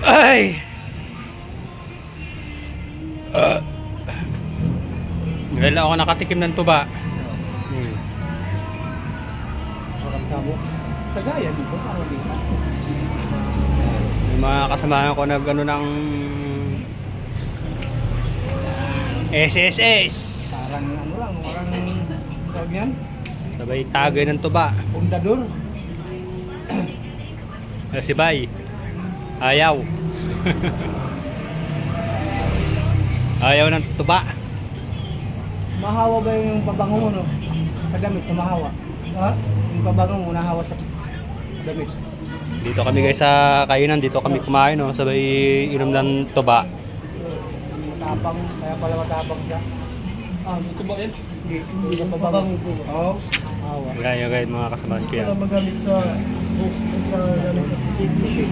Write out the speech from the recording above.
Ay! Ngayon lang ako nakatikim ng tuba. Makamtamo. Kagaya dito, parang dito. Yung mga kasamahan ko nag ano ng SSS. Parang ano lang, parang tawag yan. Sabay tagay ng tuba. Pundador. Si Bay. Ayaw. Ayaw ng tuba. Mahawa ba yung pabango mo, no? Sa damit, mahawa. Ha? Yung pabango mo, nahawa sa damit. Dito kami guys sa kainan, dito kami kumain, no? Sabay inom ng tuba. Matapang, kaya pala matapang siya. Ah, ito ba yan? Hindi na pabango po. Oo. Mahawa. Yan yung guys, mga kasamahan ko yan. Magamit sa book, sa gamit.